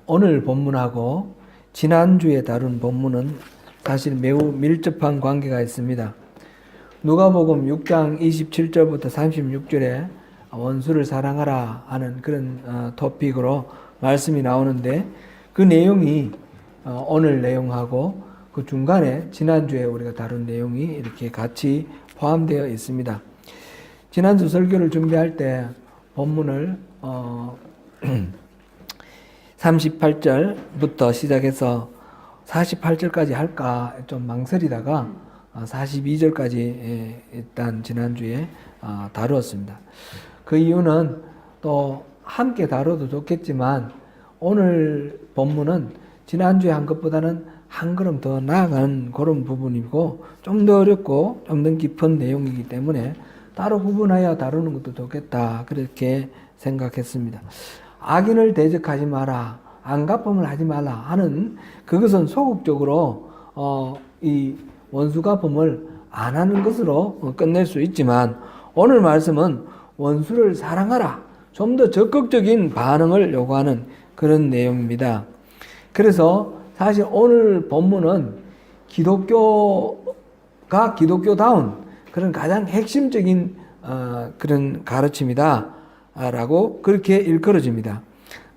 오늘 본문하고 지난주에 다룬 본문은 사실 매우 밀접한 관계가 있습니다. 누가복음 6장 27절부터 36절에 원수를 사랑하라 하는 그런 토픽으로 말씀이 나오는데, 그 내용이 오늘 내용하고 그 중간에 지난주에 우리가 다룬 내용이 이렇게 같이 포함되어 있습니다. 지난주 설교를 준비할 때 본문을 38절부터 시작해서 48절까지 할까 좀 망설이다가 42절까지 일단 지난주에 다루었습니다. 그 이유는 또 함께 다뤄도 좋겠지만 오늘 본문은 지난주에 한 것보다는 한 걸음 더 나아간 그런 부분이고 좀 더 어렵고 좀 더 깊은 내용이기 때문에 따로 구분하여 다루는 것도 좋겠다, 그렇게 생각했습니다. 악인을 대적하지 마라, 안갚음을 하지 말라 하는 그것은 소극적으로 이 원수갚음을 안 하는 것으로 끝낼 수 있지만, 오늘 말씀은 원수를 사랑하라, 좀 더 적극적인 반응을 요구하는 그런 내용입니다. 그래서 사실 오늘 본문은 기독교가 기독교다운 그런 가장 핵심적인 그런 가르침이다 라고 그렇게 일컬어집니다.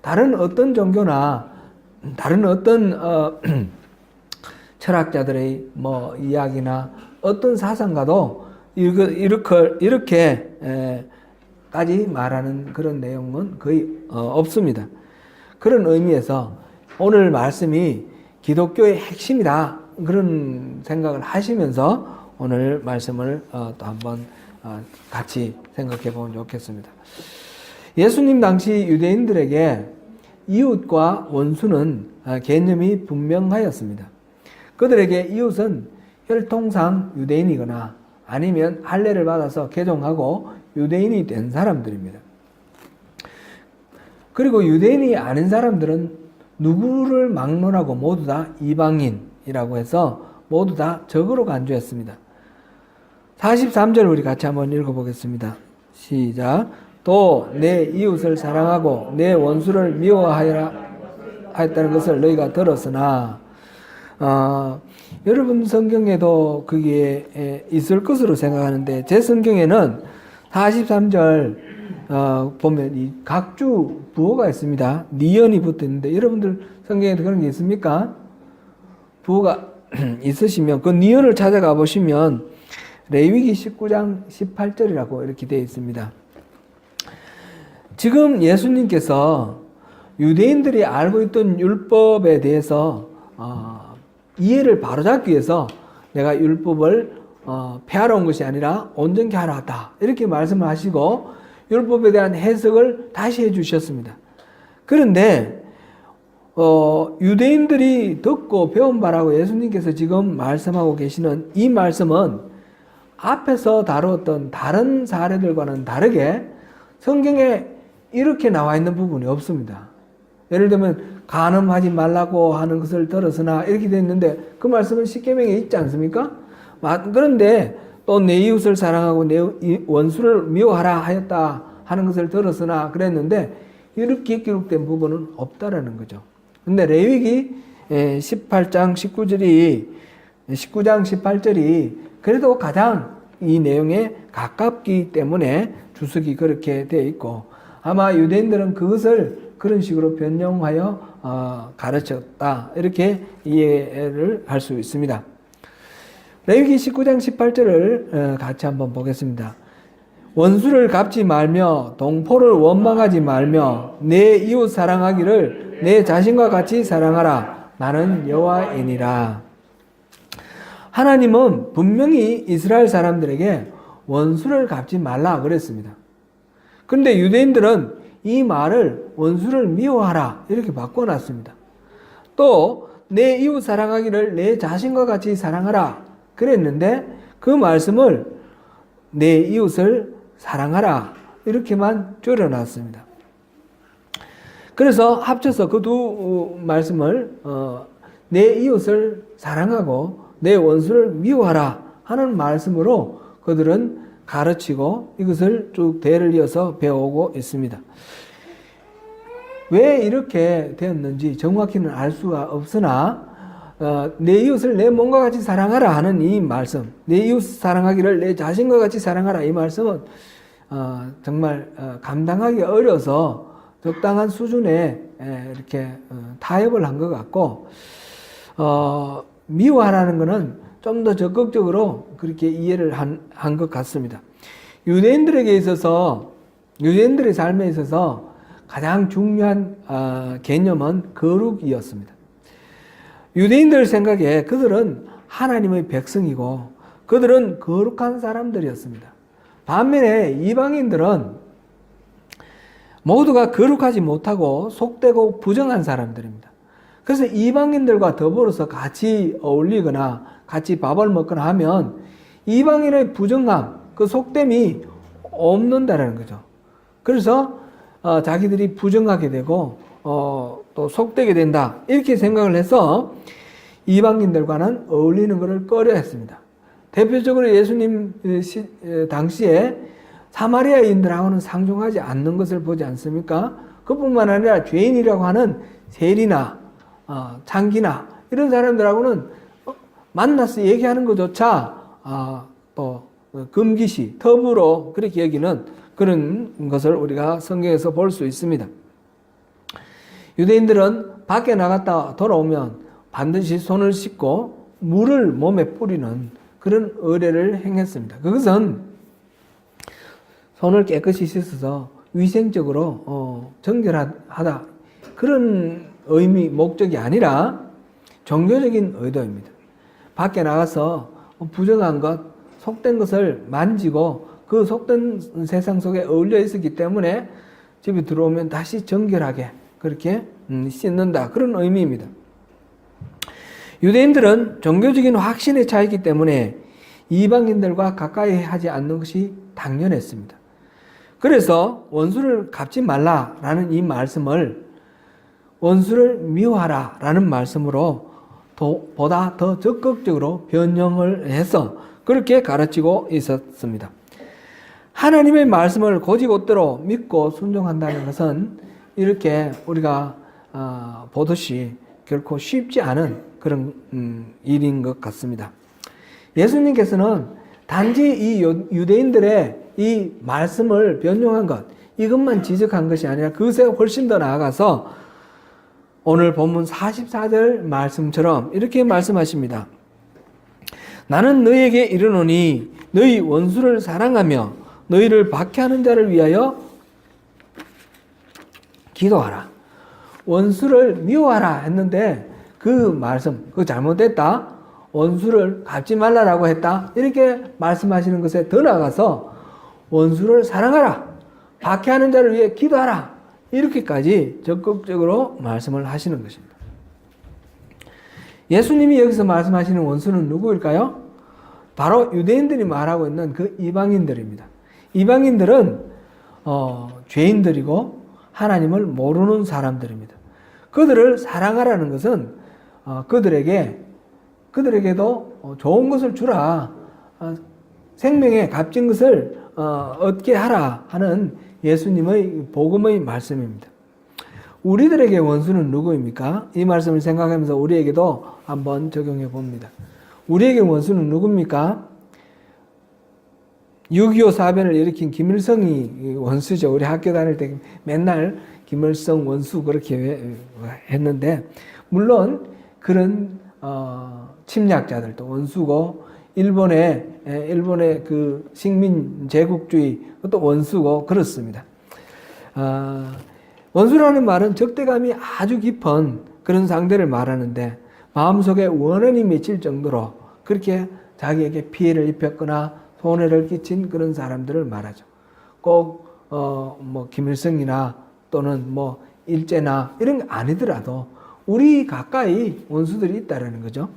다른 어떤 종교나 다른 어떤 철학자들의 이야기나 어떤 사상가도 이렇게까지 말하는 그런 내용은 거의 없습니다. 그런 의미에서 오늘 말씀이 기독교의 핵심이다, 그런 생각을 하시면서 오늘 말씀을 또 한번 같이 생각해 보면 좋겠습니다. 예수님 당시 유대인들에게 이웃과 원수는 개념이 분명하였습니다. 그들에게 이웃은 혈통상 유대인이거나 아니면 할례를 받아서 개종하고 유대인이 된 사람들입니다. 그리고 유대인이 아닌 사람들은 누구를 막론하고 모두 다 이방인이라고 해서 모두 다 적으로 간주했습니다. 43절 우리 같이 한번 읽어보겠습니다. 시작. 또 내 이웃을 사랑하고 내 원수를 미워하여라 하였다는 것을 너희가 들었으나, 여러분 성경에도 그게 있을 것으로 생각하는데, 제 성경에는 43절 보면 이 각주 부호가 있습니다. 니은이 붙어 있는데, 여러분들 성경에도 그런 게 있습니까? 부호가 있으시면 그 니은을 찾아가 보시면 레위기 19장 18절이라고 이렇게 되어 있습니다. 지금 예수님께서 유대인들이 알고 있던 율법에 대해서 이해를 바로잡기 위해서 내가 율법을 폐하러 온 것이 아니라 온전케 하러 왔다, 이렇게 말씀을 하시고 율법에 대한 해석을 다시 해주셨습니다. 그런데 유대인들이 듣고 배운 바라고 예수님께서 지금 말씀하고 계시는 이 말씀은 앞에서 다루었던 다른 사례들과는 다르게 성경에 이렇게 나와 있는 부분이 없습니다. 예를 들면 간음하지 말라고 하는 것을 들었으나 이렇게 되어 있는데, 그 말씀은 십계명에 있지 않습니까? 그런데 또 내 이웃을 사랑하고 내 원수를 미워하라 하였다 하는 것을 들었으나 그랬는데, 이렇게 기록된 부분은 없다라는 거죠. 근데 레위기 19장 18절이 그래도 가장 이 내용에 가깝기 때문에 주석이 그렇게 되어 있고, 아마 유대인들은 그것을 그런 식으로 변형하여 가르쳤다, 이렇게 이해를 할 수 있습니다. 레위기 19장 18절을 같이 한번 보겠습니다. 원수를 갚지 말며 동포를 원망하지 말며 내 이웃 사랑하기를 내 자신과 같이 사랑하라, 나는 여호와이니라. 하나님은 분명히 이스라엘 사람들에게 원수를 갚지 말라 그랬습니다. 그런데 유대인들은 이 말을 원수를 미워하라 이렇게 바꿔놨습니다. 또 내 이웃 사랑하기를 내 자신과 같이 사랑하라 그랬는데, 그 말씀을 내 이웃을 사랑하라 이렇게만 줄여놨습니다. 그래서 합쳐서 그 두 말씀을 내 이웃을 사랑하고 내 원수를 미워하라 하는 말씀으로 그들은 가르치고 이것을 쭉 대를 이어서 배워오고 있습니다. 왜 이렇게 되었는지 정확히는 알 수가 없으나 내 이웃을 내 몸과 같이 사랑하라 하는 이 말씀, 내 이웃 사랑하기를 내 자신과 같이 사랑하라 이 말씀은 정말 감당하기 어려서 적당한 수준에 이렇게 타협을 한 것 같고, 미워하라는 것은 좀 더 적극적으로 그렇게 이해를 한 것 같습니다. 유대인들에게 있어서, 유대인들의 삶에 있어서 가장 중요한 개념은 거룩이었습니다. 유대인들 생각에 그들은 하나님의 백성이고 그들은 거룩한 사람들이었습니다. 반면에 이방인들은 모두가 거룩하지 못하고 속되고 부정한 사람들입니다. 그래서 이방인들과 더불어서 같이 어울리거나 같이 밥을 먹거나 하면 이방인의 부정함, 그 속됨이 없는다라는 거죠. 그래서 자기들이 부정하게 되고 또 속되게 된다 이렇게 생각을 해서 이방인들과는 어울리는 것을 꺼려했습니다. 대표적으로 예수님 당시에 사마리아인들하고는 상종하지 않는 것을 보지 않습니까? 그뿐만 아니라 죄인이라고 하는 세리나 창기나 이런 사람들하고는 만나서 얘기하는 것조차 또 금기시, 터부로 그렇게 여기는 그런 것을 우리가 성경에서 볼 수 있습니다. 유대인들은 밖에 나갔다 돌아오면 반드시 손을 씻고 물을 몸에 뿌리는 그런 의례를 행했습니다. 그것은 손을 깨끗이 씻어서 위생적으로 정결하다 그런 의미, 목적이 아니라 종교적인 의도입니다. 밖에 나가서 부정한 것, 속된 것을 만지고 그 속된 세상 속에 어울려 있었기 때문에 집에 들어오면 다시 정결하게 그렇게 씻는다 그런 의미입니다. 유대인들은 종교적인 확신에 차있기 때문에 이방인들과 가까이 하지 않는 것이 당연했습니다. 그래서 원수를 갚지 말라라는 이 말씀을 원수를 미워하라라는 말씀으로 보다 더 적극적으로 변형을 해서 그렇게 가르치고 있었습니다. 하나님의 말씀을 곧이곧대로 믿고 순종한다는 것은 이렇게 우리가 보듯이 결코 쉽지 않은 그런 일인 것 같습니다. 예수님께서는 단지 이 유대인들의 이 말씀을 변형한 것, 이것만 지적한 것이 아니라 그것에 훨씬 더 나아가서 오늘 본문 44절 말씀처럼 이렇게 말씀하십니다. 나는 너희에게 이르노니 너희 원수를 사랑하며 너희를 박해하는 자를 위하여 기도하라. 원수를 미워하라 했는데 그 말씀, 그거 잘못됐다. 원수를 갚지 말라라고 했다. 이렇게 말씀하시는 것에 더 나아가서 원수를 사랑하라. 박해하는 자를 위해 기도하라. 이렇게까지 적극적으로 말씀을 하시는 것입니다. 예수님이 여기서 말씀하시는 원수는 누구일까요? 바로 유대인들이 말하고 있는 그 이방인들입니다. 이방인들은 죄인들이고 하나님을 모르는 사람들입니다. 그들을 사랑하라는 것은 그들에게도 좋은 것을 주라, 생명의 값진 것을 얻게 하라 하는 예수님의 복음의 말씀입니다. 우리들에게 원수는 누구입니까? 이 말씀을 생각하면서 우리에게도 한번 적용해 봅니다. 우리에게 원수는 누굽니까? 6.25 사변을 일으킨 김일성이 원수죠. 우리 학교 다닐 때 맨날 김일성 원수 그렇게 했는데, 물론 그런 침략자들도 원수고, 일본의 그 식민 제국주의 또 원수고 그렇습니다. 원수라는 말은 적대감이 아주 깊은 그런 상대를 말하는데 마음속에 원한이 맺힐 정도로 그렇게 자기에게 피해를 입혔거나 손해를 끼친 그런 사람들을 말하죠. 꼭 뭐 김일성이나 또는 뭐 일제나 이런 게 아니더라도 우리 가까이 원수들이 있다라는 거죠.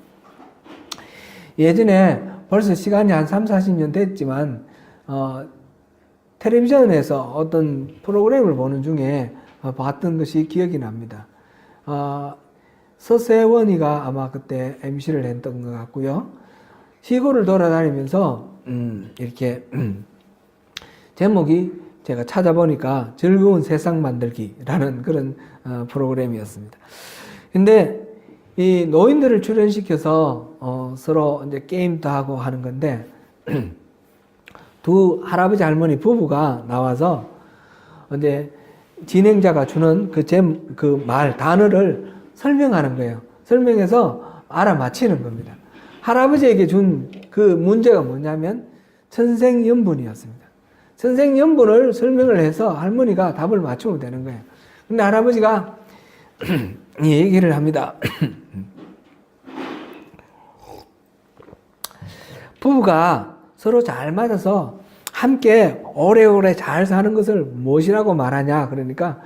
예전에 벌써 시간이 한 30-40년 됐지만 텔레비전에서 어떤 프로그램을 보는 중에 봤던 것이 기억이 납니다. 서세원이가 아마 그때 MC를 했던 것 같고요. 시골을 돌아다니면서 이렇게 제가 찾아보니까 즐거운 세상 만들기라는 그런 프로그램이었습니다. 근데 이 노인들을 출연시켜서 서로 이제 게임도 하고 하는 건데 두 할아버지 할머니 부부가 나와서 이제 진행자가 주는 그 말 단어를 설명하는 거예요. 설명해서 알아맞히는 겁니다. 할아버지에게 준 그 문제가 뭐냐면 천생연분이었습니다. 천생연분을 설명을 해서 할머니가 답을 맞추면 되는 거예요. 근데 할아버지가 이 얘기를 합니다. 부부가 서로 잘 맞아서 함께 오래오래 잘 사는 것을 무엇이라고 말하냐? 그러니까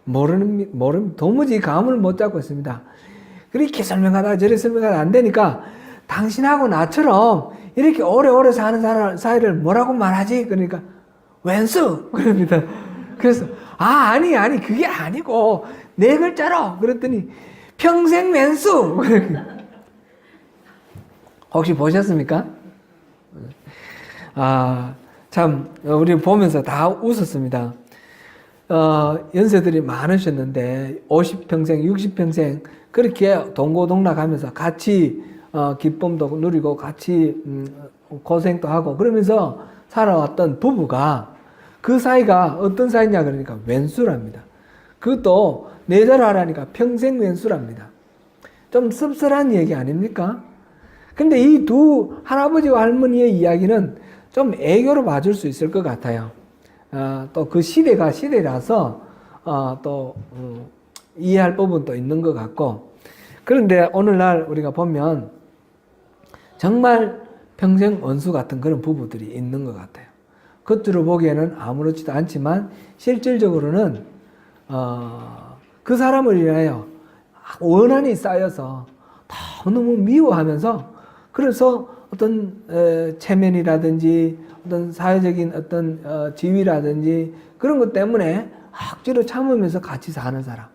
모르는 도무지 감을 못 잡고 있습니다. 그렇게 설명하다가 저렇게 설명하다 안 되니까 당신하고 나처럼 이렇게 오래오래 사는 사이를 뭐라고 말하지? 그러니까 왼수 그럽니다. 그래서 아니 그게 아니고 네 글자로 그랬더니 평생 왼수. 혹시 보셨습니까? 참 우리 보면서 다 웃었습니다. 연세들이 많으셨는데 50평생, 60평생 그렇게 동고동락하면서 같이 기쁨도 누리고 같이 고생도 하고 그러면서 살아왔던 부부가 그 사이가 어떤 사이냐 그러니까 왼수랍니다. 그것도 내자로 하라니까 평생 왼수랍니다. 좀 씁쓸한 얘기 아닙니까? 근데 이 두 할아버지와 할머니의 이야기는 좀 애교로 봐줄 수 있을 것 같아요. 또 그 시대가 시대라서 이해할 부분도 있는 것 같고. 그런데 오늘날 우리가 보면 정말 평생 원수 같은 그런 부부들이 있는 것 같아요. 겉으로 보기에는 아무렇지도 않지만 실질적으로는 그 사람을 위하여 원한이 쌓여서 너무 미워하면서 그래서 어떤 체면이라든지 어떤 사회적인 어떤 지위라든지 그런 것 때문에 억지로 참으면서 같이 사는 사람,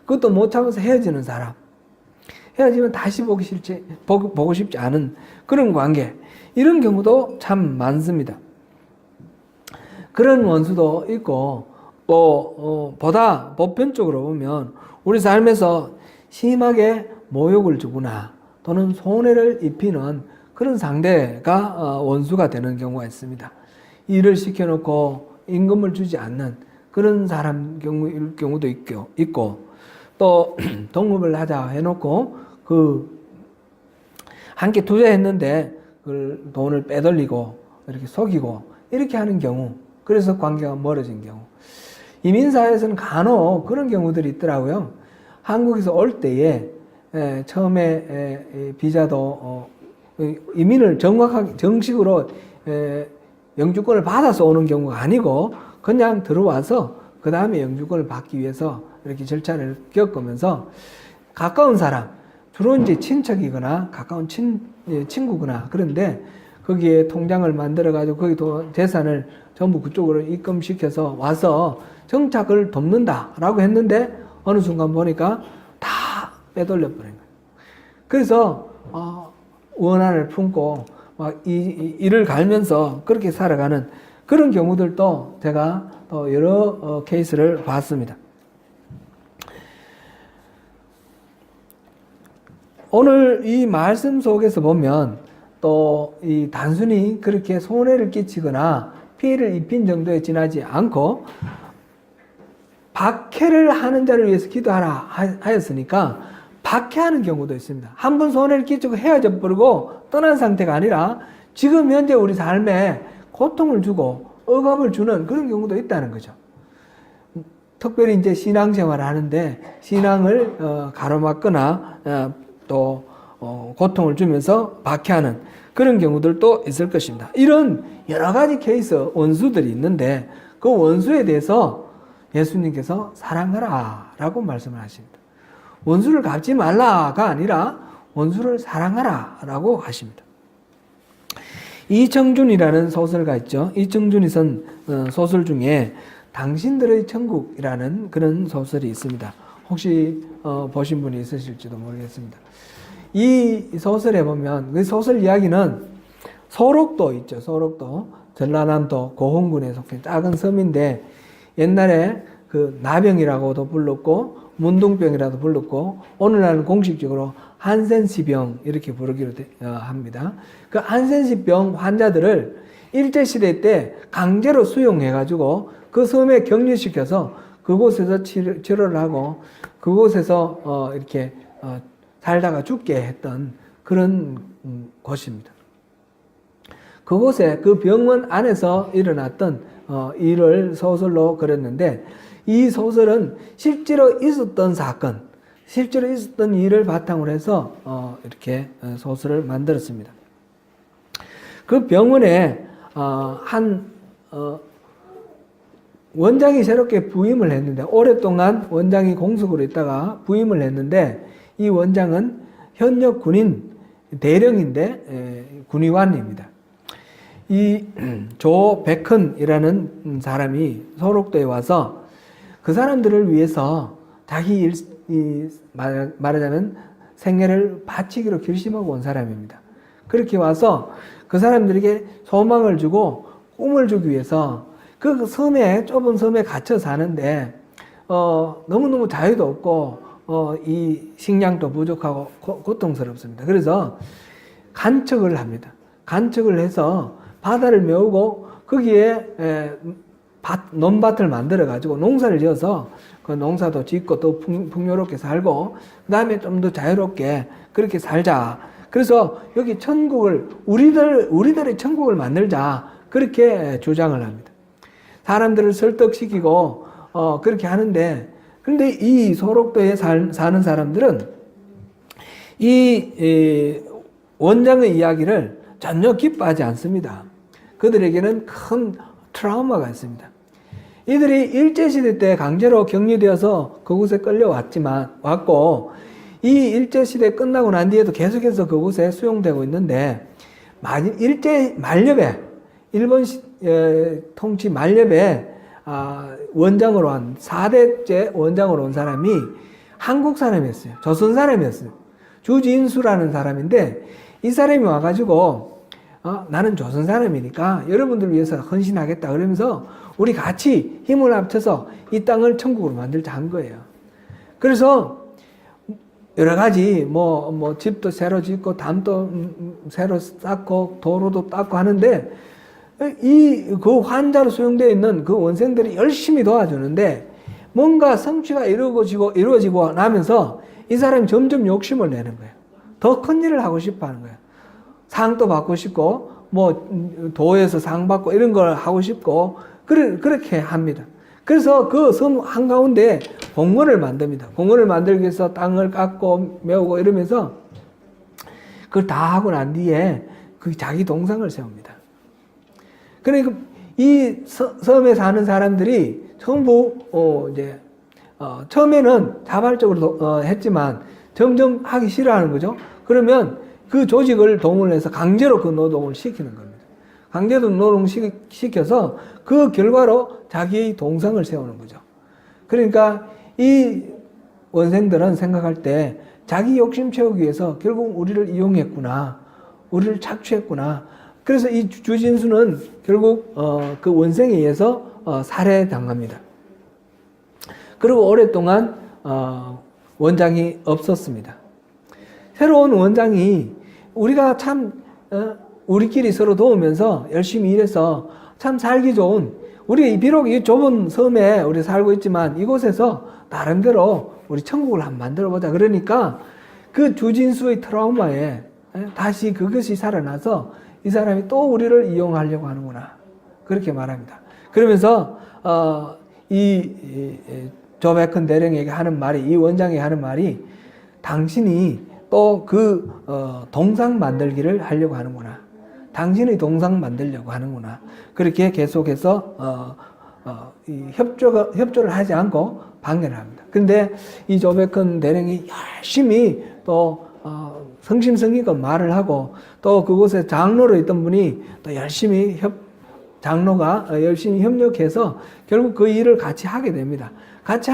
그것도 못 참아서 헤어지는 사람, 헤어지면 다시 보고 싶지 않은 그런 관계, 이런 경우도 참 많습니다. 그런 원수도 있고 보다 보편적으로 보면 우리 삶에서 심하게 모욕을 주거나 또는 손해를 입히는 그런 상대가 원수가 되는 경우가 있습니다. 일을 시켜놓고 임금을 주지 않는 그런 사람 경우도 있고 또 동업을 하자 해놓고 함께 투자했는데 그 돈을 빼돌리고 이렇게 속이고 이렇게 하는 경우, 그래서 관계가 멀어진 경우, 이민사회에서는 간혹 그런 경우들이 있더라고요. 한국에서 올 때에 처음에 비자도 이민을 정식으로 영주권을 받아서 오는 경우가 아니고 그냥 들어와서 그 다음에 영주권을 받기 위해서 이렇게 절차를 겪으면서 가까운 사람, 주로 이제 친척이거나 가까운 친구거나 그런데 거기에 통장을 만들어가지고 거기 재산을 전부 그쪽으로 입금시켜서 와서 정착을 돕는다라고 했는데 어느 순간 보니까 다 빼돌려 버린 거예요. 그래서 원한을 품고 막 이를 갈면서 그렇게 살아가는 그런 경우들도 제가 여러 케이스를 봤습니다. 오늘 이 말씀 속에서 보면 또 이 단순히 그렇게 손해를 끼치거나 피해를 입힌 정도에 지나지 않고 박해를 하는 자를 위해서 기도하라 하였으니까 박해하는 경우도 있습니다. 한 번 손해를 끼치고 헤어져 버리고 떠난 상태가 아니라 지금 현재 우리 삶에 고통을 주고 억압을 주는 그런 경우도 있다는 거죠. 특별히 이제 신앙생활을 하는데 신앙을 가로막거나 또 고통을 주면서 박해하는 그런 경우들도 있을 것입니다. 이런 여러 가지 케이스 원수들이 있는데 그 원수에 대해서 예수님께서 사랑하라 라고 말씀을 하십니다. 원수를 갚지 말라가 아니라 원수를 사랑하라 라고 하십니다. 이청준이라는 소설가 있죠. 이청준이 쓴 소설 중에 당신들의 천국이라는 그런 소설이 있습니다. 혹시 보신 분이 있으실지도 모르겠습니다. 이 소설에 보면 그 소설 이야기는 소록도 있죠. 소록도. 전라남도 고흥군에 속해 작은 섬인데 옛날에 그 나병이라고도 불렀고 문둥병이라도 불렀고 오늘날은 공식적으로 한센시병 이렇게 부르기로 합니다. 그 한센시병 환자들을 일제시대 때 강제로 수용해가지고 그 섬에 격리시켜서 그곳에서 치료를 하고 그곳에서 이렇게 살다가 죽게 했던 그런 곳입니다. 그곳에 그 병원 안에서 일어났던 일을 소설로 그렸는데 이 소설은 실제로 있었던 사건, 실제로 있었던 일을 바탕으로 해서 이렇게 소설을 만들었습니다. 그 병원에 원장이 새롭게 부임을 했는데 오랫동안 원장이 공석으로 있다가 부임을 했는데 이 원장은 현역 군인 대령인데 군의관입니다. 이 조백헌이라는 사람이 소록도에 와서 그 사람들을 위해서 자기 말하자면 생애를 바치기로 결심하고 온 사람입니다. 그렇게 와서 그 사람들에게 소망을 주고 꿈을 주기 위해서 그 섬에 좁은 섬에 갇혀 사는데 너무너무 자유도 없고 이 식량도 부족하고 고통스럽습니다. 그래서 간척을 합니다. 간척을 해서 바다를 메우고 거기에 논밭을 만들어 가지고 농사를 지어서 그 농사도 짓고 또 풍요롭게 살고 그 다음에 좀 더 자유롭게 그렇게 살자. 그래서 여기 천국을 우리들의 천국을 만들자 그렇게 주장을 합니다. 사람들을 설득시키고 그렇게 하는데 그런데 이 소록도에 사는 사람들은 이 원장의 이야기를 전혀 기뻐하지 않습니다. 그들에게는 큰 트라우마가 있습니다. 이들이 일제시대 때 강제로 격리되어서 그곳에 왔고 이 일제시대 끝나고 난 뒤에도 계속해서 그곳에 수용되고 있는데 일제 말렵에 일본 통치 말렵에 원장으로 한 4대째 원장으로 온 사람이 한국 사람이었어요. 조선 사람이었어요. 주진수라는 사람인데 이 사람이 와가지고 나는 조선 사람이니까 여러분들 위해서 헌신하겠다 그러면서 우리 같이 힘을 합쳐서 이 땅을 천국으로 만들자 한 거예요. 그래서 여러 가지 뭐 집도 새로 짓고 담도 새로 쌓고 도로도 닦고 하는데 그 환자로 수용되어 있는 그 원생들이 열심히 도와주는데 뭔가 성취가 이루어지고 나면서 이 사람이 점점 욕심을 내는 거예요. 더 큰 일을 하고 싶어 하는 거예요. 상도 받고 싶고 뭐 도에서 상 받고 이런 걸 하고 싶고 그렇게 합니다. 그래서 그 섬 한가운데 공원을 만듭니다. 공원을 만들기 위해서 땅을 깎고 메우고 이러면서 그걸 다 하고 난 뒤에 그 자기 동상을 세웁니다. 그러니까 이 섬에 사는 사람들이 전부 처음에는 자발적으로 했지만 점점 하기 싫어하는 거죠. 그러면 그 조직을 동원해서 강제로 그 노동을 시키는 겁니다. 강제로 노동을 시켜서 그 결과로 자기의 동상을 세우는 거죠. 그러니까 이 원생들은 생각할 때 자기 욕심 채우기 위해서 결국 우리를 이용했구나. 우리를 착취했구나. 그래서 이 주진수는 결국 그 원생에 의해서 살해당합니다. 그리고 오랫동안 원장이 없었습니다. 새로운 원장이 우리가 참 우리끼리 서로 도우면서 열심히 일해서 참 살기 좋은 우리 비록 이 좁은 섬에 우리 살고 있지만 이곳에서 나름대로 우리 천국을 한번 만들어 보자. 그러니까 그 주진수의 트라우마에 다시 그것이 살아나서 이 사람이 또 우리를 이용하려고 하는구나. 그렇게 말합니다. 그러면서 이 조백헌 대령에게 하는 말이 이 원장에게 하는 말이 당신이 또 그 동상 만들기를 하려고 하는구나. 당신의 동상 만들려고 하는구나. 그렇게 계속해서 협조를 하지 않고 방해를 합니다. 그런데 이 조백헌 대령이 열심히 또 성심성의껏 말을 하고 또 그곳에 장로로 있던 분이 또 열심히 장로가 열심히 협력해서 결국 그 일을 같이 하게 됩니다. 같이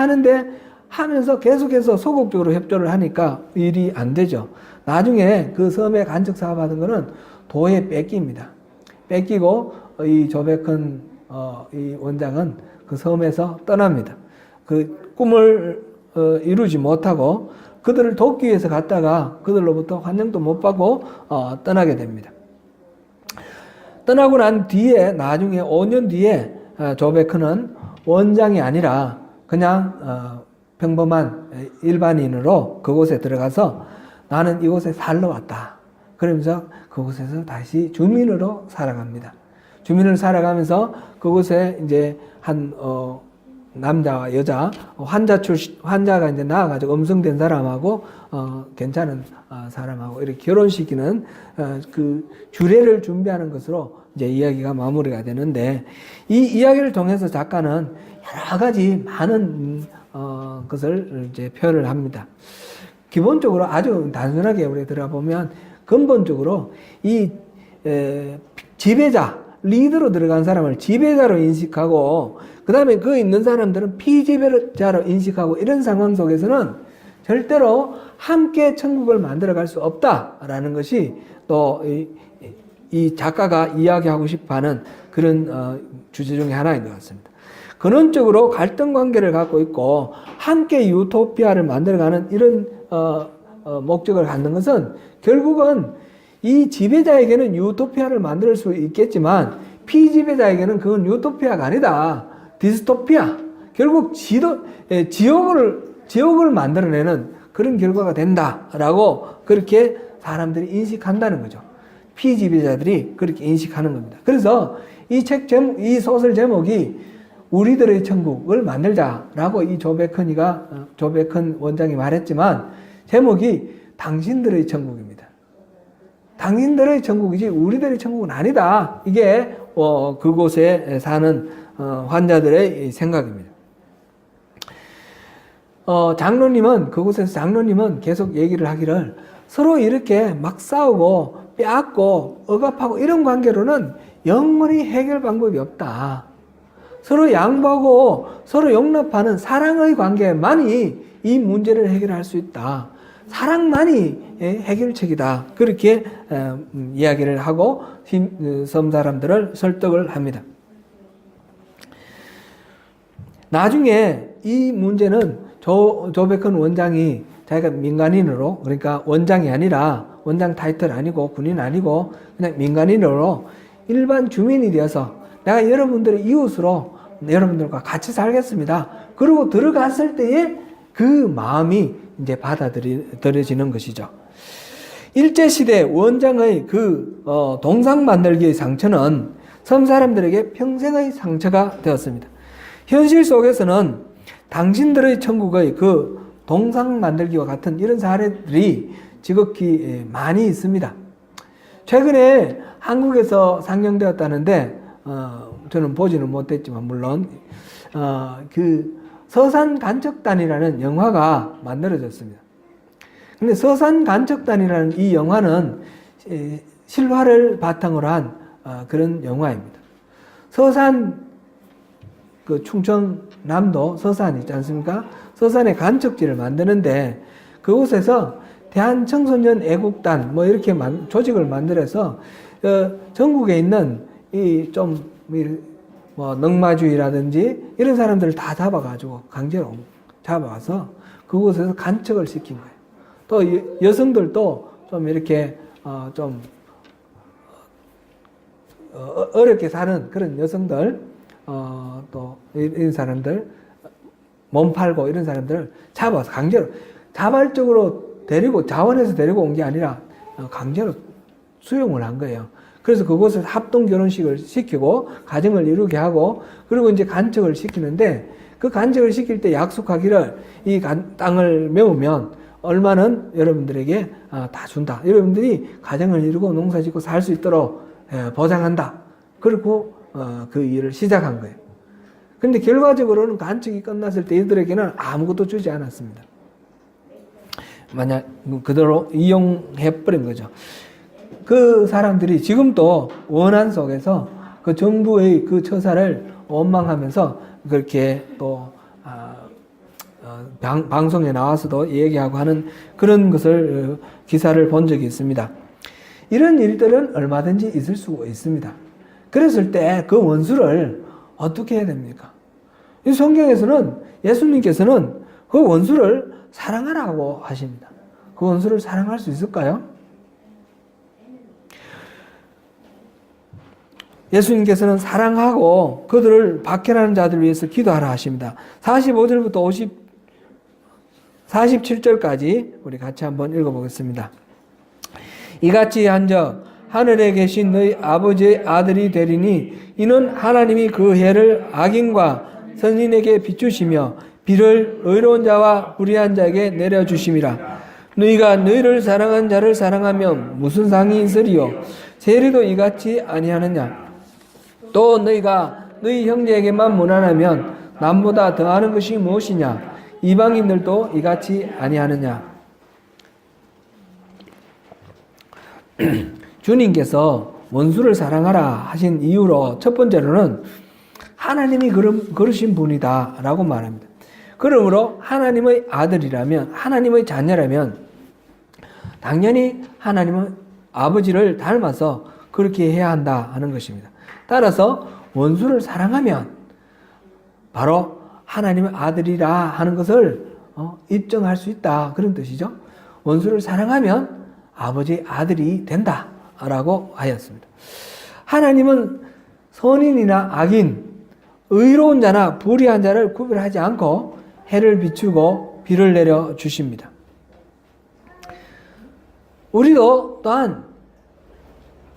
하면서 계속해서 소극적으로 협조를 하니까 일이 안 되죠. 나중에 그 섬에 간척 사업하던 거는 도에 뺏깁니다. 뺏기고 이 조백헌 이 원장은 그 섬에서 떠납니다. 그 꿈을 이루지 못하고 그들을 돕기 위해서 갔다가 그들로부터 환영도 못 받고 떠나게 됩니다. 떠나고 난 뒤에 나중에 5년 뒤에 조백헌은 원장이 아니라 그냥 평범한 일반인으로 그곳에 들어가서 나는 이곳에 살러 왔다. 그러면서 그곳에서 다시 주민으로 살아갑니다. 주민으로 살아가면서 그곳에 이제 한 남자와 여자 환자가 이제 나와가지고 음성된 사람하고 괜찮은 사람하고 이렇게 결혼시키는 그 주례를 준비하는 것으로 이제 이야기가 마무리가 되는데, 이 이야기를 통해서 작가는 여러 가지 많은 것을 이제 표현을 합니다. 기본적으로 아주 단순하게 우리 들어보면 근본적으로 이 지배자, 리더로 들어간 사람을 지배자로 인식하고 그 다음에 그 있는 사람들은 피지배자로 인식하고 이런 상황 속에서는 절대로 함께 천국을 만들어갈 수 없다라는 것이 또 이 작가가 이야기하고 싶어하는 그런 주제 중에 하나인 것 같습니다. 근원적으로 갈등 관계를 갖고 있고 함께 유토피아를 만들어가는 이런 목적을 갖는 것은 결국은 이 지배자에게는 유토피아를 만들 수 있겠지만 피지배자에게는 그건 유토피아가 아니다. 디스토피아. 결국 지옥을 만들어내는 그런 결과가 된다라고 그렇게 사람들이 인식한다는 거죠. 피지배자들이 그렇게 인식하는 겁니다. 그래서 이 책 제목, 이 소설 제목이 우리들의 천국을 만들자라고 이 조백헌 원장이 말했지만 제목이 당신들의 천국입니다. 당신들의 천국이지 우리들의 천국은 아니다. 이게 그곳에 사는 환자들의 생각입니다. 그곳에서 장로님은 계속 얘기를 하기를 서로 이렇게 막 싸우고 빼앗고 억압하고 이런 관계로는 영원히 해결 방법이 없다. 서로 양보하고 서로 용납하는 사랑의 관계만이 이 문제를 해결할 수 있다. 사랑만이 해결책이다. 그렇게 이야기를 하고 섬 사람들을 설득을 합니다. 나중에 이 문제는 조백헌 원장이 자기가 민간인으로, 그러니까 원장이 아니라 원장 타이틀 아니고 군인 아니고 그냥 민간인으로 일반 주민이 되어서 내가 여러분들의 이웃으로 여러분들과 같이 살겠습니다. 그리고 들어갔을 때에 그 마음이 이제 받아들여지는 것이죠. 일제시대 원장의 그 동상 만들기의 상처는 섬 사람들에게 평생의 상처가 되었습니다. 현실 속에서는 당신들의 천국의 그 동상 만들기와 같은 이런 사례들이 지극히 많이 있습니다. 최근에 한국에서 상영되었다는데 저는 보지는 못했지만 물론 그 서산간척단이라는 영화가 만들어졌습니다. 근데 서산간척단이라는 이 영화는 실화를 바탕으로 한 그런 영화입니다. 서산 그 충청남도 서산 있지 않습니까? 서산에 간척지를 만드는데 그곳에서 대한청소년 애국단 뭐 이렇게 조직을 만들어서 전국에 있는 이 좀 뭐 넝마주의라든지 이런 사람들을 다 잡아가지고 강제로 잡아와서 그곳에서 간척을 시킨 거예요. 또 여성들도 좀 이렇게 좀 어렵게 사는 그런 여성들 또 이런 사람들 몸 팔고 이런 사람들을 잡아서 강제로 자발적으로 자원해서 데리고 온 게 아니라 강제로 수용을 한 거예요. 그래서 그곳에서 합동 결혼식을 시키고 가정을 이루게 하고 그리고 이제 간척을 시키는데 그 간척을 시킬 때 약속하기를 이 땅을 메우면 얼마는 여러분들에게 다 준다. 여러분들이 가정을 이루고 농사 짓고 살 수 있도록 보장한다. 그리고 그 일을 시작한 거예요. 그런데 결과적으로는 간척이 끝났을 때 이들에게는 아무것도 주지 않았습니다. 만약 그대로 이용해버린 거죠. 그 사람들이 지금도 원한 속에서 그 정부의 그 처사를 원망하면서 그렇게 또 방송에 나와서도 얘기하고 하는 그런 것을 기사를 본 적이 있습니다. 이런 일들은 얼마든지 있을 수 있습니다. 그랬을 때 그 원수를 어떻게 해야 됩니까? 이 성경에서는 예수님께서는 그 원수를 사랑하라고 하십니다. 그 원수를 사랑할 수 있을까요? 예수님께서는 사랑하고 그들을 박해하는 자들을 위해서 기도하라 하십니다. 45절부터 47절까지 우리 같이 한번 읽어보겠습니다. 이같이 한즉 하늘에 계신 너희 아버지의 아들이 되리니 이는 하나님이 그 해를 악인과 선인에게 비추시며 비를 의로운 자와 불의한 자에게 내려주심이라. 너희가 너희를 사랑한 자를 사랑하면 무슨 상이 있으리요? 세리도 이같이 아니하느냐? 또 너희가 너희 형제에게만 무난하면 남보다 더하는 것이 무엇이냐? 이방인들도 이같이 아니하느냐? 주님께서 원수를 사랑하라 하신 이유로 첫 번째로는 하나님이 그러신 분이다 라고 말합니다. 그러므로 하나님의 아들이라면, 하나님의 자녀라면 당연히 하나님은 아버지를 닮아서 그렇게 해야 한다 하는 것입니다. 따라서 원수를 사랑하면 바로 하나님의 아들이라 하는 것을 입증할 수 있다, 그런 뜻이죠. 원수를 사랑하면 아버지의 아들이 된다라고 하였습니다. 하나님은 선인이나 악인, 의로운 자나 불의한 자를 구별하지 않고 해를 비추고 비를 내려 주십니다. 우리도 또한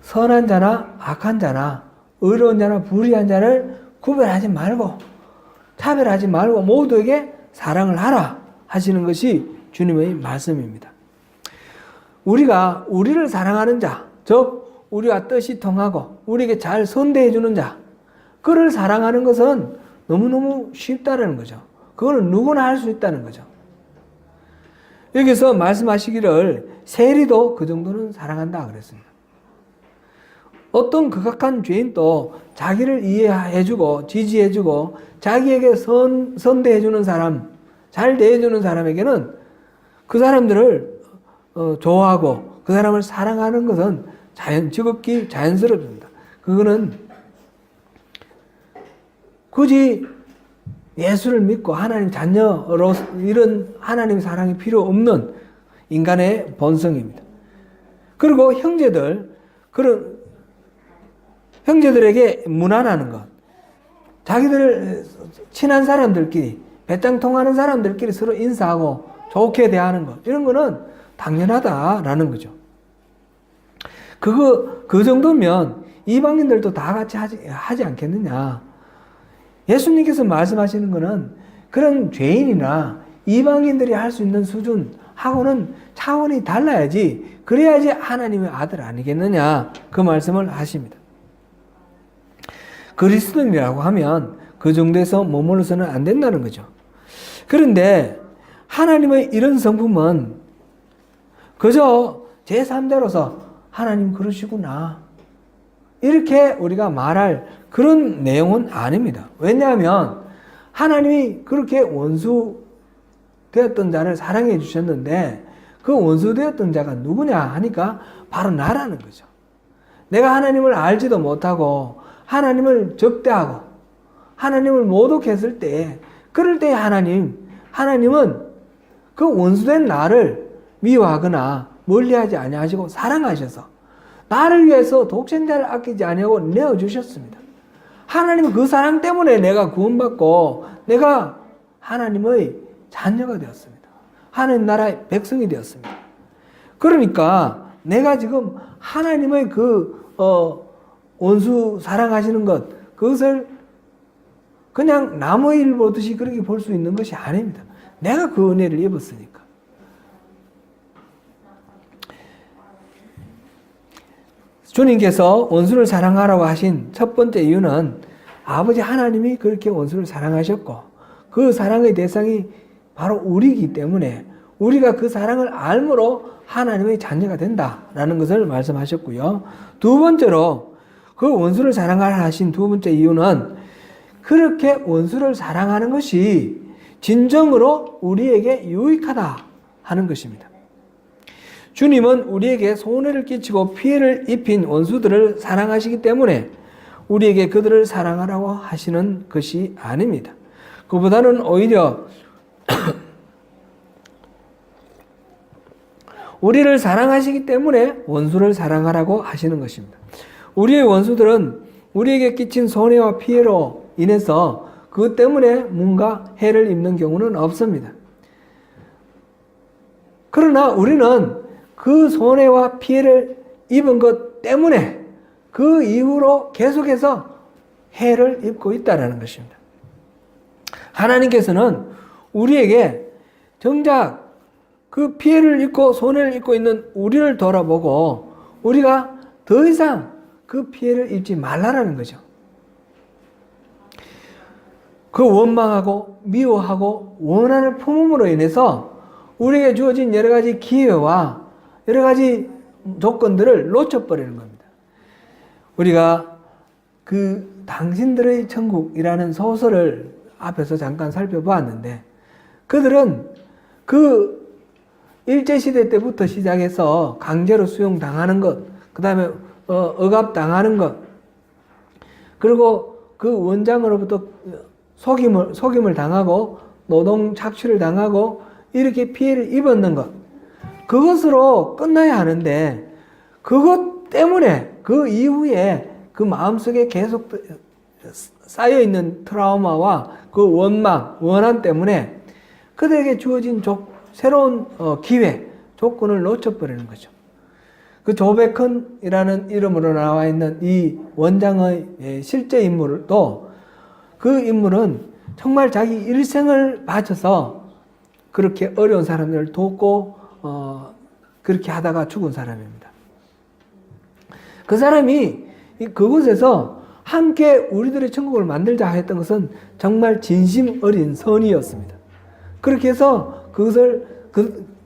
선한 자나 악한 자나 의로운 자나 불의한 자를 구별하지 말고 차별하지 말고 모두에게 사랑을 하라 하시는 것이 주님의 말씀입니다. 우리가 우리를 사랑하는 자, 즉 우리와 뜻이 통하고 우리에게 잘 선대해 주는 자, 그를 사랑하는 것은 너무너무 쉽다는 거죠. 그거는 누구나 할 수 있다는 거죠. 여기서 말씀하시기를 세리도 그 정도는 사랑한다 그랬습니다. 어떤 극악한 죄인도 자기를 이해해주고 지지해주고 자기에게 선대해주는 사람, 잘 대해주는 사람에게는 그 사람들을 좋아하고 그 사람을 사랑하는 것은 지극히 자연스럽습니다. 그거는 굳이 예수를 믿고 하나님 자녀로 이런 하나님 사랑이 필요 없는 인간의 본성입니다. 그리고 형제들에게 무난하는 것, 자기들 친한 사람들끼리 배짱 통하는 사람들끼리 서로 인사하고 좋게 대하는 것, 이런 거는 당연하다라는 거죠. 그 정도면 이방인들도 다 같이 하지 않겠느냐. 예수님께서 말씀하시는 것은 그런 죄인이나 이방인들이 할 수 있는 수준하고는 차원이 달라야지, 그래야지 하나님의 아들 아니겠느냐, 그 말씀을 하십니다. 그리스도인이라고 하면 그 정도에서 머물러서는 안 된다는 거죠. 그런데 하나님의 이런 성품은 그저 제3자로서 하나님 그러시구나, 이렇게 우리가 말할 그런 내용은 아닙니다. 왜냐하면 하나님이 그렇게 원수 되었던 자를 사랑해 주셨는데 그 원수 되었던 자가 누구냐 하니까 바로 나라는 거죠. 내가 하나님을 알지도 못하고 하나님을 적대하고 하나님을 모독했을 때, 그럴 때 하나님은 그 원수된 나를 미워하거나 멀리하지 아니하시고 사랑하셔서 나를 위해서 독생자를 아끼지 아니하고 내어주셨습니다. 하나님은 그 사랑 때문에 내가 구원받고 내가 하나님의 자녀가 되었습니다. 하나님 나라의 백성이 되었습니다. 그러니까 내가 지금 하나님의 원수 사랑하시는 것, 그것을 그냥 남의 일 보듯이 그렇게 볼 수 있는 것이 아닙니다. 내가 그 은혜를 입었으니까. 주님께서 원수를 사랑하라고 하신 첫 번째 이유는 아버지 하나님이 그렇게 원수를 사랑하셨고 그 사랑의 대상이 바로 우리이기 때문에 우리가 그 사랑을 알므로 하나님의 자녀가 된다라는 것을 말씀하셨고요. 두 번째로 그 원수를 사랑하라 하신 두 번째 이유는 그렇게 원수를 사랑하는 것이 진정으로 우리에게 유익하다 하는 것입니다. 주님은 우리에게 손해를 끼치고 피해를 입힌 원수들을 사랑하시기 때문에 우리에게 그들을 사랑하라고 하시는 것이 아닙니다. 그보다는 오히려 우리를 사랑하시기 때문에 원수를 사랑하라고 하시는 것입니다. 우리의 원수들은 우리에게 끼친 손해와 피해로 인해서 그것 때문에 뭔가 해를 입는 경우는 없습니다. 그러나 우리는 그 손해와 피해를 입은 것 때문에 그 이후로 계속해서 해를 입고 있다는 것입니다. 하나님께서는 우리에게 정작 그 피해를 입고 손해를 입고 있는 우리를 돌아보고 우리가 더 이상 그 피해를 입지 말라라는 거죠. 그 원망하고 미워하고 원한을 품음으로 인해서 우리에게 주어진 여러 가지 기회와 여러 가지 조건들을 놓쳐버리는 겁니다. 우리가 그 당신들의 천국이라는 소설을 앞에서 잠깐 살펴보았는데 그들은 그 일제시대 때부터 시작해서 강제로 수용당하는 것, 그 다음에 억압당하는 것, 그리고 그 원장으로부터 속임을 당하고 노동 착취를 당하고 이렇게 피해를 입었는 것, 그것으로 끝나야 하는데 그것 때문에 그 이후에 그 마음속에 계속 쌓여있는 트라우마와 그 원망, 원한 때문에 그들에게 주어진 새로운 기회, 조건을 놓쳐버리는 거죠. 그 조베컨이라는 이름으로 나와 있는 이 원장의 실제 인물도 그 인물은 정말 자기 일생을 바쳐서 그렇게 어려운 사람들을 돕고 그렇게 하다가 죽은 사람입니다. 그 사람이 그곳에서 함께 우리들의 천국을 만들자 했던 것은 정말 진심 어린 선의였습니다. 그렇게 해서 그것을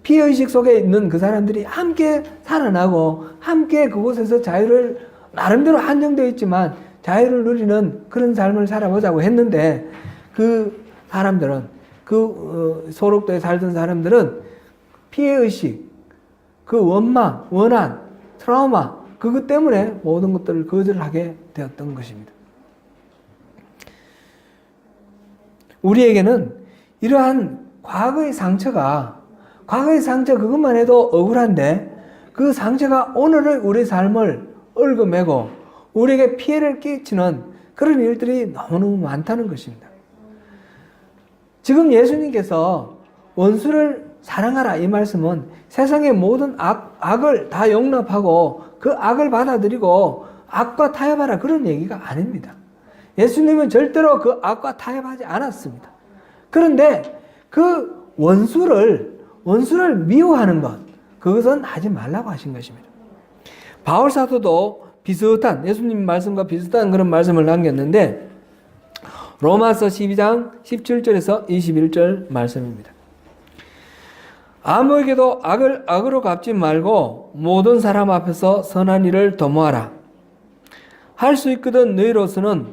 피해의식 속에 있는 그 사람들이 함께 살아나고 함께 그곳에서 자유를 나름대로 한정되어 있지만 자유를 누리는 그런 삶을 살아보자고 했는데 그 사람들은 그 소록도에 살던 사람들은 피해의식, 그 원망, 원한, 트라우마 그것 때문에 모든 것들을 거절하게 되었던 것입니다. 우리에게는 이러한 과거의 상처 그것만 해도 억울한데 그 상처가 오늘의 우리 삶을 얽어매고 우리에게 피해를 끼치는 그런 일들이 너무너무 많다는 것입니다. 지금 예수님께서 원수를 사랑하라 이 말씀은 세상의 모든 악을 다 용납하고 그 악을 받아들이고 악과 타협하라 그런 얘기가 아닙니다. 예수님은 절대로 그 악과 타협하지 않았습니다. 그런데 그 원수를 미워하는 것, 그것은 하지 말라고 하신 것입니다. 바울 사도도 비슷한, 예수님 말씀과 비슷한 그런 말씀을 남겼는데 로마서 12장 17절에서 21절 말씀입니다. 아무에게도 악을 악으로 갚지 말고 모든 사람 앞에서 선한 일을 도모하라. 할 수 있거든 너희로서는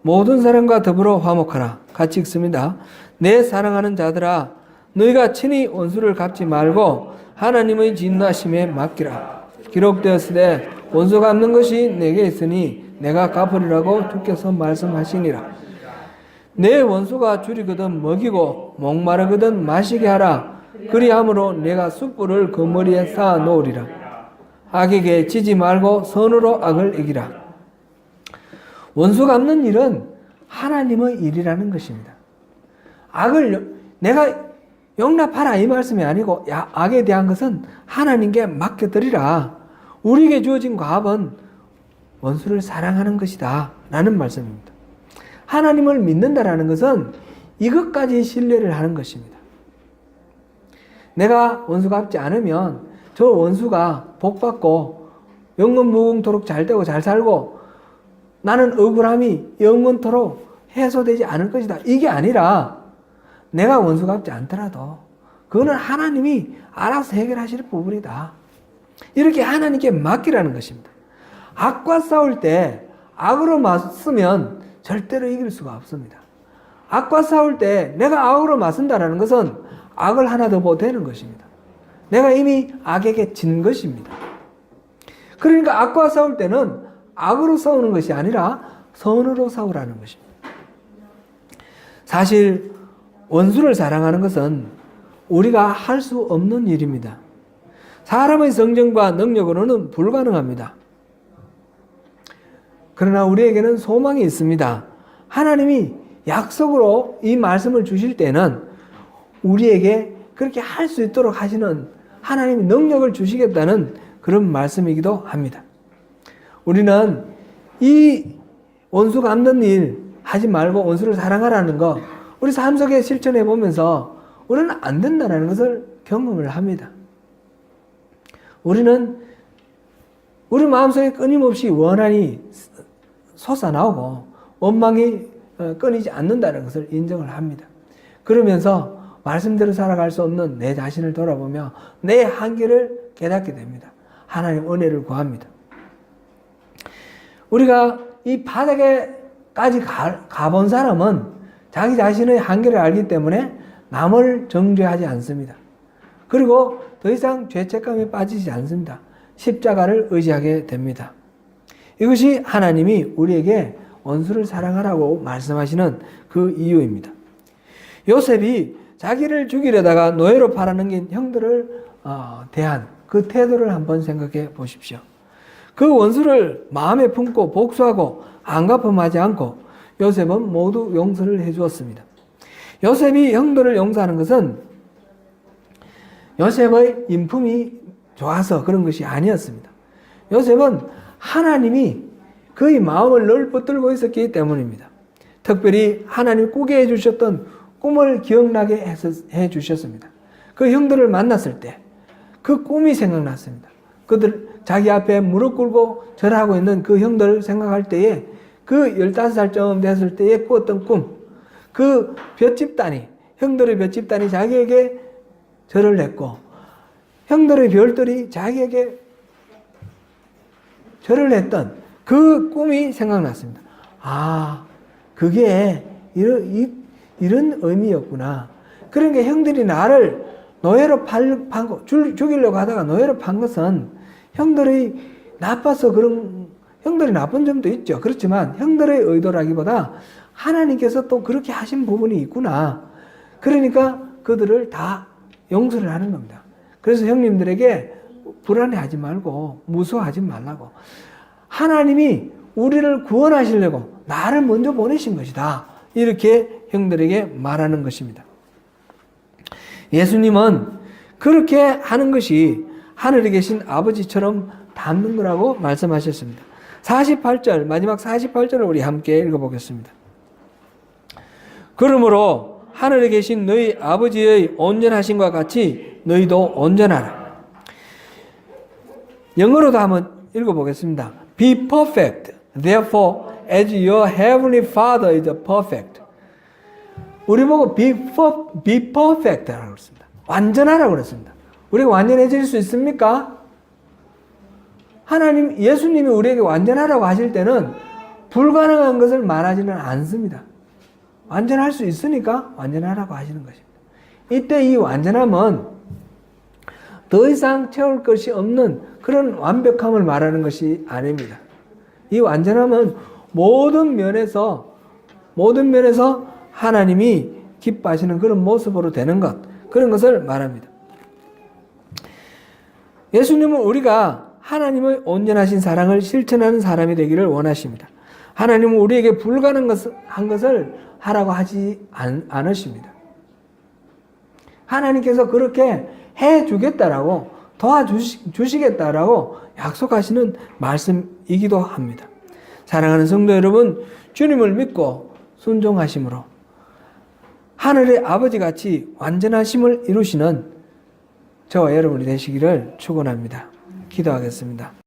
모든 사람과 더불어 화목하라. 같이 읽습니다. 내 사랑하는 자들아 너희가 친히 원수를 갚지 말고 하나님의 진노하심에 맡기라. 기록되었으되 원수 갚는 것이 내게 있으니 내가 갚으리라고 주께서 말씀하시니라. 내 원수가 줄이거든 먹이고 목마르거든 마시게 하라. 그리함으로 내가 숯불을 그 머리에 쌓아 놓으리라. 악에게 지지 말고 선으로 악을 이기라. 원수 갚는 일은 하나님의 일이라는 것입니다. 악을 내가 용납하라 이 말씀이 아니고 악에 대한 것은 하나님께 맡겨드리라. 우리에게 주어진 과업은 원수를 사랑하는 것이다 라는 말씀입니다. 하나님을 믿는다라는 것은 이것까지 신뢰를 하는 것입니다. 내가 원수 갚지 않으면 저 원수가 복받고 영원무궁토록 잘 되고 잘 살고 나는 억울함이 영원토록 해소되지 않을 것이다. 이게 아니라 내가 원수 갚지 않더라도 그거는 하나님이 알아서 해결하실 부분이다. 이렇게 하나님께 맡기라는 것입니다. 악과 싸울 때 악으로 맞으면 절대로 이길 수가 없습니다. 악과 싸울 때 내가 악으로 맞선다는 것은 악을 하나 더 보태는 것입니다. 내가 이미 악에게 진 것입니다. 그러니까 악과 싸울 때는 악으로 싸우는 것이 아니라 선으로 싸우라는 것입니다. 사실 원수를 사랑하는 것은 우리가 할 수 없는 일입니다. 사람의 성정과 능력으로는 불가능합니다. 그러나 우리에게는 소망이 있습니다. 하나님이 약속으로 이 말씀을 주실 때는 우리에게 그렇게 할 수 있도록 하시는 하나님이 능력을 주시겠다는 그런 말씀이기도 합니다. 우리는 이 원수 갚는 일 하지 말고 원수를 사랑하라는 거 우리 삶 속에 실천해 보면서 우리는 안 된다는 것을 경험을 합니다. 우리는 우리 마음속에 끊임없이 원한이 솟아나오고 원망이 끊이지 않는다는 것을 인정을 합니다. 그러면서 말씀대로 살아갈 수 없는 내 자신을 돌아보며 내 한계를 깨닫게 됩니다. 하나님 은혜를 구합니다. 우리가 이 바닥에까지 가본 사람은 자기 자신의 한계를 알기 때문에 남을 정죄하지 않습니다. 그리고 더 이상 죄책감에 빠지지 않습니다. 십자가를 의지하게 됩니다. 이것이 하나님이 우리에게 원수를 사랑하라고 말씀하시는 그 이유입니다. 요셉이 자기를 죽이려다가 노예로 팔아넘긴 형들을 대한 그 태도를 한번 생각해 보십시오. 그 원수를 마음에 품고 복수하고 안갚음하지 않고 요셉은 모두 용서를 해 주었습니다. 요셉이 형들을 용서하는 것은 요셉의 인품이 좋아서 그런 것이 아니었습니다. 요셉은 하나님이 그의 마음을 늘 붙들고 있었기 때문입니다. 특별히 하나님 꾸게 해주셨던 꿈을 기억나게 해 주셨습니다. 그 형들을 만났을 때 그 꿈이 생각났습니다. 그들 자기 앞에 무릎 꿇고 절하고 있는 그 형들을 생각할 때에 그 15살쯤 됐을 때에 꾸었던 꿈, 그 볏집단이, 형들의 볏집단이 자기에게 절을 했고 형들의 별들이 자기에게 절을 했던 그 꿈이 생각났습니다. 아, 그게 이런 의미였구나. 그러니까 형들이 나를 노예로 죽이려고 하다가 노예로 판 것은 형들이 나빠서 형들이 나쁜 점도 있죠. 그렇지만 형들의 의도라기보다 하나님께서 또 그렇게 하신 부분이 있구나. 그러니까 그들을 다 용서를 하는 겁니다. 그래서 형님들에게 불안해하지 말고 무서워하지 말라고. 하나님이 우리를 구원하시려고 나를 먼저 보내신 것이다. 이렇게 형들에게 말하는 것입니다. 예수님은 그렇게 하는 것이 하늘에 계신 아버지처럼 닮는 거라고 말씀하셨습니다. 48절, 마지막 48절을 우리 함께 읽어보겠습니다. 그러므로 하늘에 계신 너희 아버지의 온전하심과 같이 너희도 온전하라. 영어로도 한번 읽어보겠습니다. Be perfect, therefore, as your heavenly Father is perfect. 우리 보고 be perfect라고 그랬습니다. 완전하라고 그랬습니다. 우리가 완전해질 수 있습니까? 예수님이 우리에게 완전하라고 하실 때는 불가능한 것을 말하지는 않습니다. 완전할 수 있으니까 완전하라고 하시는 것입니다. 이때 이 완전함은 더 이상 채울 것이 없는 그런 완벽함을 말하는 것이 아닙니다. 이 완전함은 모든 면에서 하나님이 기뻐하시는 그런 모습으로 되는 것, 그런 것을 말합니다. 예수님은 우리가 하나님의 온전하신 사랑을 실천하는 사람이 되기를 원하십니다. 하나님은 우리에게 불가능한 것을 하라고 하지 않으십니다. 하나님께서 그렇게 해주겠다라고 도와주시겠다라고 약속하시는 말씀이기도 합니다. 사랑하는 성도 여러분, 주님을 믿고 순종하심으로 하늘의 아버지같이 완전하심을 이루시는 저와 여러분이 되시기를 축원합니다. 기도하겠습니다.